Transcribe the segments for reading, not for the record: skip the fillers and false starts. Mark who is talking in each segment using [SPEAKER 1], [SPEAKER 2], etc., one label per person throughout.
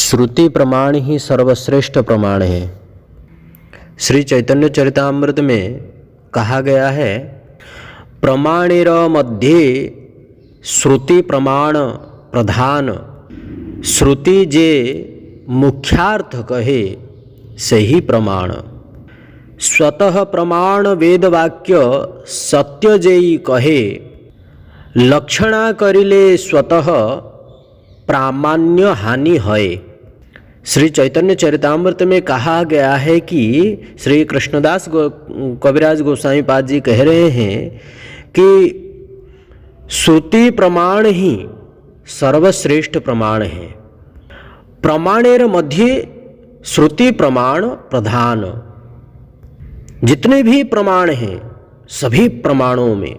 [SPEAKER 1] श्रुति प्रमाण ही सर्वश्रेष्ठ प्रमाण है। श्री चैतन्य चरितामृत में कहा गया है, प्रमाणेर मध्ये श्रुति प्रमाण प्रधान, श्रुति जे मुख्यार्थ कहे सही प्रमाण। स्वतः प्रमाण वेद वाक्य सत्य जेई कहे, लक्षणा करिले स्वतः प्रामाण्य हानि है। श्री चैतन्य चरितामृत में कहा गया है कि श्री कृष्णदास कविराज गोस्वामी पाद जी कह रहे हैं कि श्रुति प्रमाण ही सर्वश्रेष्ठ प्रमाण है। प्रमाणेर मध्य श्रुति प्रमाण प्रधान। जितने भी प्रमाण हैं सभी प्रमाणों में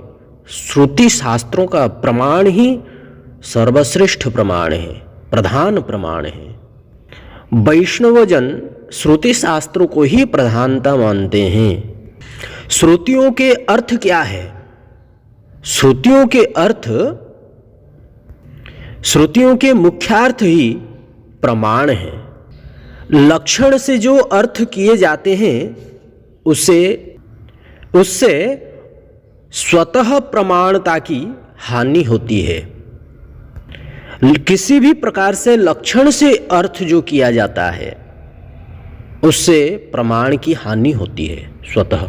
[SPEAKER 1] श्रुति शास्त्रों का प्रमाण ही सर्वश्रेष्ठ प्रमाण है, प्रधान प्रमाण है। वैष्णवजन श्रुति शास्त्रों को ही प्रधानता मानते हैं। श्रुतियों के अर्थ क्या है? श्रुतियों के अर्थ, श्रुतियों के मुख्यार्थ ही प्रमाण है। लक्षण से जो अर्थ किए जाते हैं उससे स्वतः प्रमाणता की हानि होती है। किसी भी प्रकार से लक्षण से अर्थ जो किया जाता है उससे प्रमाण की हानि होती है स्वतः।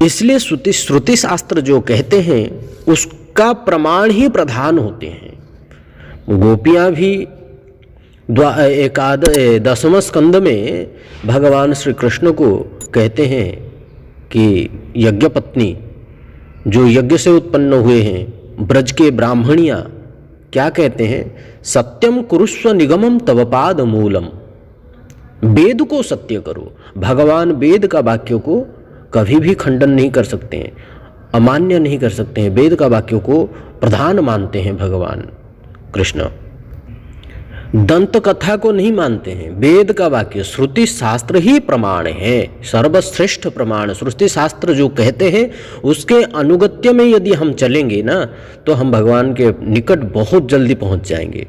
[SPEAKER 1] इसलिए श्रुति शास्त्र जो कहते हैं उसका प्रमाण ही प्रधान होते हैं। गोपियाँ भी 10वें स्कंद में भगवान श्री कृष्ण को कहते हैं कि यज्ञ पत्नी जो यज्ञ से उत्पन्न हुए हैं, ब्रज के ब्राह्मणियाँ क्या कहते हैं? सत्यम कुरुस्व निगमम तव पाद मूलम। वेद को सत्य करो। भगवान वेद का वाक्य को कभी भी खंडन नहीं कर सकते हैं, अमान्य नहीं कर सकते हैं। वेद का वाक्य को प्रधान मानते हैं भगवान कृष्ण। दंत कथा को नहीं मानते हैं। वेद का वाक्य श्रुति शास्त्र ही प्रमाण है, सर्वश्रेष्ठ प्रमाण। श्रुति शास्त्र जो कहते हैं उसके अनुगत्य में यदि हम चलेंगे ना तो हम भगवान के निकट बहुत जल्दी पहुंच जाएंगे।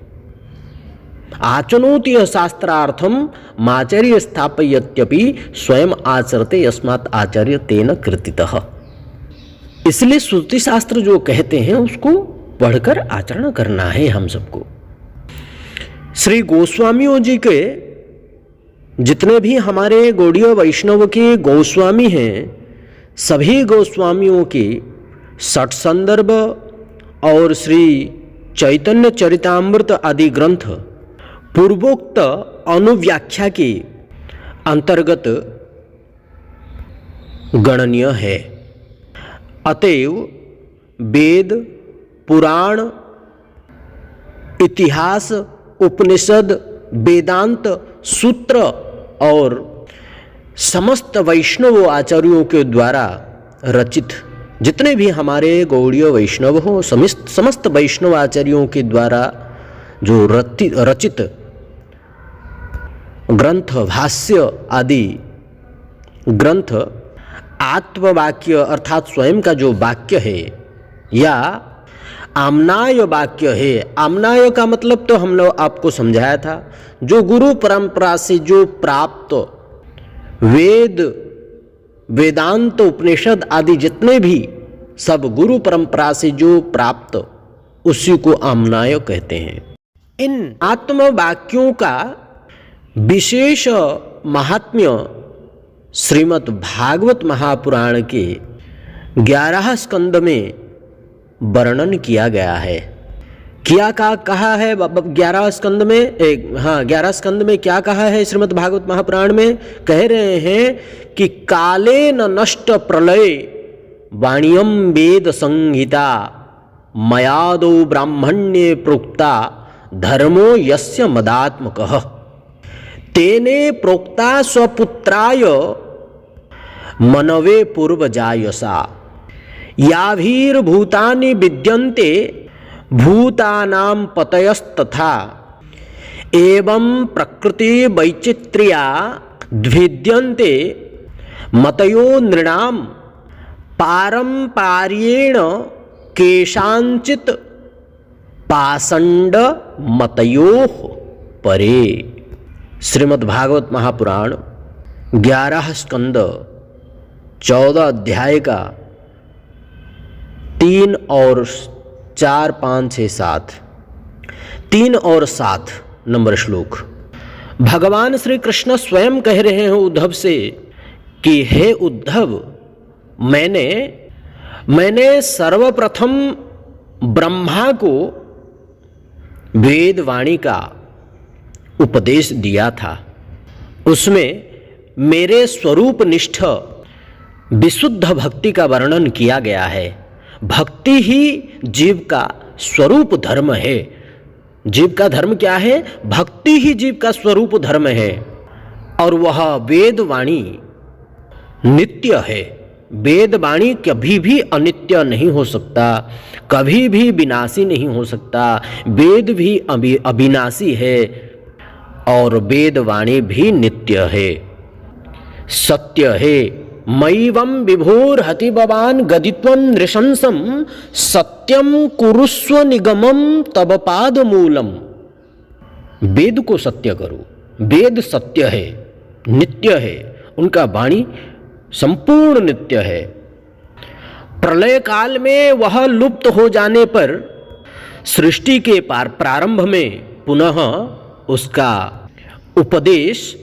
[SPEAKER 1] आचनोति शास्त्रार्थम माचार्य स्थापयत्यपि स्वयं आचरते यस्मात् आचार्य तेन कृतितः। इसलिए श्रुति शास्त्र जो कहते हैं उसको पढ़कर आचरण करना है हम सबको। श्री गोस्वामियों जी के जितने भी हमारे गौड़ीय वैष्णव के गोस्वामी हैं, सभी गोस्वामियों की षट संदर्भ और श्री चैतन्य चरितामृत आदि ग्रंथ पूर्वोक्त अनुव्याख्या के अंतर्गत गणनीय है। अतएव वेद, पुराण, इतिहास, उपनिषद, वेदांत, सूत्र और समस्त वैष्णव आचार्यों के द्वारा रचित जितने भी हमारे गौड़ीय वैष्णव हो, समस्त वैष्णव आचार्यों के द्वारा जो रचित ग्रंथ, भाष्य आदि ग्रंथ आत्मवाक्य अर्थात स्वयं का जो वाक्य है या आम्नाय वाक्य है। आम्नाय का मतलब तो हम लोग आपको समझाया था, जो गुरु परंपरा से जो प्राप्त वेद, वेदांत, उपनिषद आदि जितने भी सब गुरु परंपरा से जो प्राप्त उसी को आम्नाय कहते हैं। इन आत्म वाक्यों का विशेष महात्म्य श्रीमद् भागवत महापुराण के 11 स्कंद में वर्णन किया गया है। क्या कहा है 11 स्कंद में? 11 स्कंद में क्या कहा है श्रीमद् भागवत महापुराण में? कह रहे हैं कि काले न नष्ट प्रलय वाण्यम वेद संहिता मयादो ब्राह्मण्ये प्रोक्ता धर्मो यस्य मदात्मकः तेने प्रोक्ता स्वपुत्राय मनवे पूर्वजायसा याभिर्भूतानि विद्यन्ते भूतानां पतयस्तथा एवं प्रकृति वैचित्र्या द्विद्यन्ते मतयो नृणां पारंपार्येण केषांचित् पाषंड मतयोः परे। श्रीमद् भागवत महापुराण 11 स्कंद 14 अध्याय का 3 और 4, 5, 6, 7 3 और 7 नंबर श्लोक। भगवान श्री कृष्ण स्वयं कह रहे हैं उद्धव से कि हे उद्धव, मैंने सर्वप्रथम ब्रह्मा को वेदवाणी का उपदेश दिया था। उसमें मेरे स्वरूप निष्ठ विशुद्ध भक्ति का वर्णन किया गया है। भक्ति ही जीव का स्वरूप धर्म है। जीव का धर्म क्या है? भक्ति ही जीव का स्वरूप धर्म है। और वह वेदवाणी नित्य है। वेदवाणी कभी भी अनित्य नहीं हो सकता, कभी भी विनाशी नहीं हो सकता। वेद भी अविनाशी है और वेदवाणी भी नित्य है, सत्य है। मयिवं विभोर्हति भवान गदित्वं नृशंसं सत्यम कुरुस्व निगमं तब पाद मूलम। वेद को सत्य करो। वेद सत्य है, नित्य है, उनका वाणी संपूर्ण नित्य है। प्रलय काल में वह लुप्त हो जाने पर सृष्टि के प्रारंभ में पुनः उसका उपदेश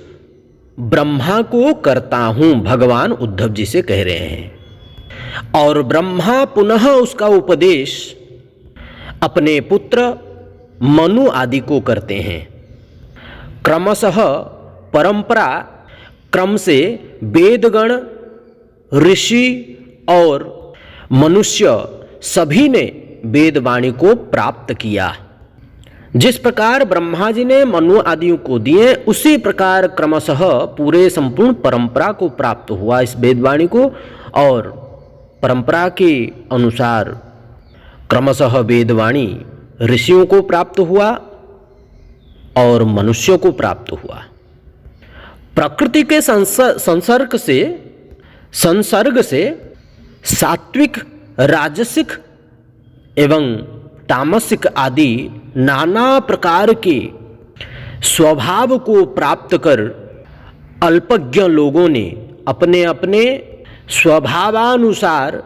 [SPEAKER 1] ब्रह्मा को करता हूं, भगवान उद्धव जी से कह रहे हैं। और ब्रह्मा पुनः उसका उपदेश अपने पुत्र मनु आदि को करते हैं। क्रमशः परंपरा क्रम से वेदगण, ऋषि और मनुष्य सभी ने वेदवाणी को प्राप्त किया। जिस प्रकार ब्रह्मा जी ने मनु आदियों को दिए, उसी प्रकार क्रमशः पूरे संपूर्ण परंपरा को प्राप्त हुआ इस वेदवाणी को। और परंपरा के अनुसार क्रमशः वेदवाणी ऋषियों को प्राप्त हुआ और मनुष्यों को प्राप्त हुआ। प्रकृति के संसर्ग से सात्विक, राजसिक एवं तामसिक आदि नाना प्रकार के स्वभाव को प्राप्त कर अल्पज्ञ लोगों ने अपने अपने स्वभावानुसार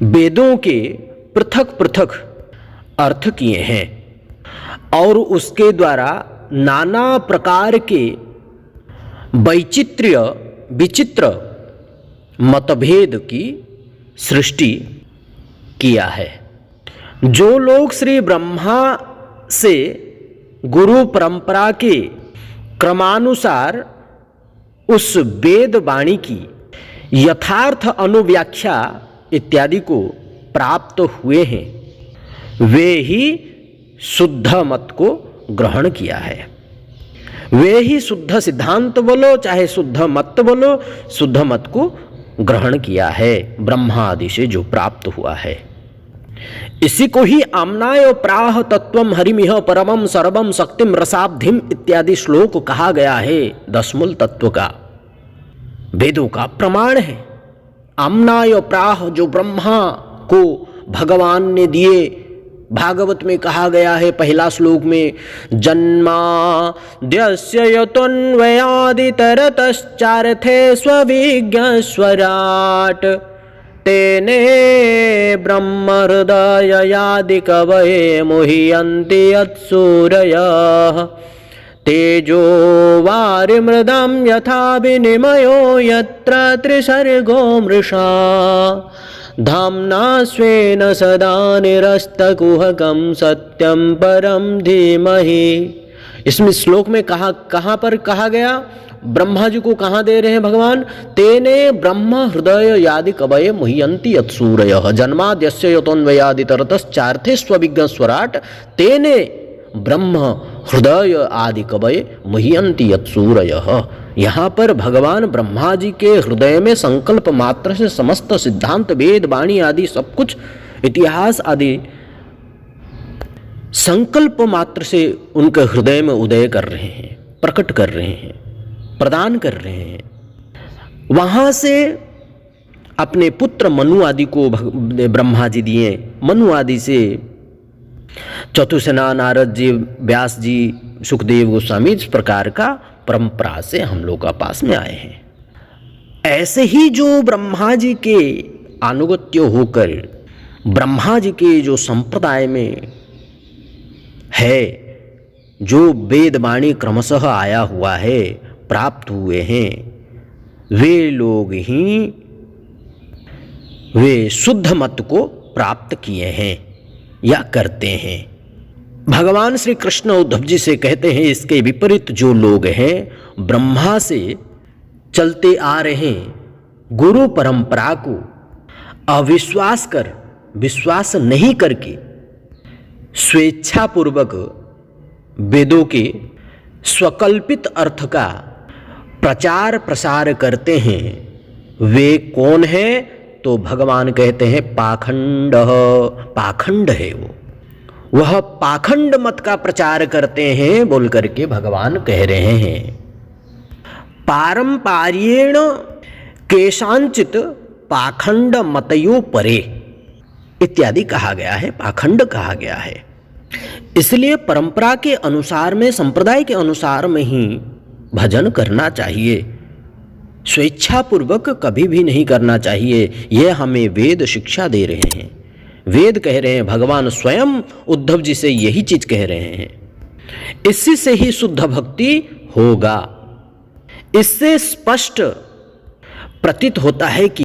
[SPEAKER 1] वेदों के पृथक पृथक अर्थ किए हैं और उसके द्वारा नाना प्रकार के विचित्र मतभेद की सृष्टि किया है। जो लोग श्री ब्रह्मा से गुरु परंपरा के क्रमानुसार उस वेद वाणी की यथार्थ अनुव्याख्या इत्यादि को प्राप्त हुए हैं, वे ही शुद्ध मत को ग्रहण किया है। वे ही शुद्ध सिद्धांत बोलो चाहे शुद्ध मत बोलो, शुद्ध मत को ग्रहण किया है ब्रह्मा आदि से जो प्राप्त हुआ है। इसी को ही आम्नाय प्राह तत्वम हरिमिह परमम सर्वम शक्तिम रसाब्धिम इत्यादि श्लोक कहा गया है। 10 मूल तत्व का वेदों का प्रमाण है। आम्नाय प्राह जो ब्रह्मा को भगवान ने दिए, भागवत में कहा गया है पहला श्लोक में, जन्माद्यस्य यतोऽन्वयादितरतश्चार्थे स्वविज्ञ स्वराट तेने ब्रह्म हृदयादि कवये मुह्यन्ति यत्सूरयः तेजो वारिमृदं यथा विनिमयो यत्र त्रिसर्गो मृषा धाम्ना स्वेन सदा निरस्तकुहकं सत्यं परं धीमहि। इसमें श्लोक में कहाँ पर कहा गया? ब्रह्मा जी को कहाँ दे रहे हैं भगवान? तेने ब्रह्म हृदय यादि कवये मुह्यन्ति यत्सूरयः जन्माद्यस्य यतोऽन्वयादितरतश्चार्थे स्वविज्ञ स्वराट तेने ब्रह्म हृदय आदि कवये मुह्यन्ति यत्सूरयः। यहाँ पर भगवान ब्रह्मा जी के हृदय में संकल्प मात्र से समस्त सिद्धांत, वेद, वाणी आदि सब कुछ, इतिहास आदि संकल्प मात्र से उनके हृदय में उदय कर रहे हैं, प्रकट कर रहे हैं, प्रदान कर रहे हैं। वहाँ से अपने पुत्र मनु आदि को ब्रह्मा जी दिए। मनु आदि से चतुसेना, नारद जी, व्यास जी, सुखदेव गोस्वामी, इस प्रकार का परंपरा से हम लोग पास में आए हैं। ऐसे ही जो ब्रह्मा जी के अनुगत्य होकर ब्रह्मा जी के जो संप्रदाय में है, जो वेद वाणी क्रमशः आया हुआ है, प्राप्त हुए हैं, वे लोग ही वे शुद्ध मत को प्राप्त किए हैं या करते हैं। भगवान श्री कृष्ण उद्धव जी से कहते हैं, इसके विपरीत जो लोग हैं, ब्रह्मा से चलते आ रहे गुरु परंपरा को अविश्वास कर, विश्वास नहीं करके स्वेच्छापूर्वक वेदों के स्वकल्पित अर्थ का प्रचार प्रसार करते हैं, वे कौन हैं? तो भगवान कहते हैं पाखंड, पाखंड है वो, वह पाखंड मत का प्रचार करते हैं बोल करके भगवान कह रहे हैं। पारंपार्येण केशांचित पाखंड मतयो परे इत्यादि कहा गया है, पाखंड कहा गया है। इसलिए परंपरा के अनुसार में, संप्रदाय के अनुसार में ही भजन करना चाहिए, स्वेच्छापूर्वक कभी भी नहीं करना चाहिए। यह हमें वेद शिक्षा दे रहे हैं, वेद कह रहे हैं, भगवान स्वयं उद्धव जी से यही चीज कह रहे हैं। इसी से ही शुद्ध भक्ति होगा। इससे स्पष्ट प्रतीत होता है कि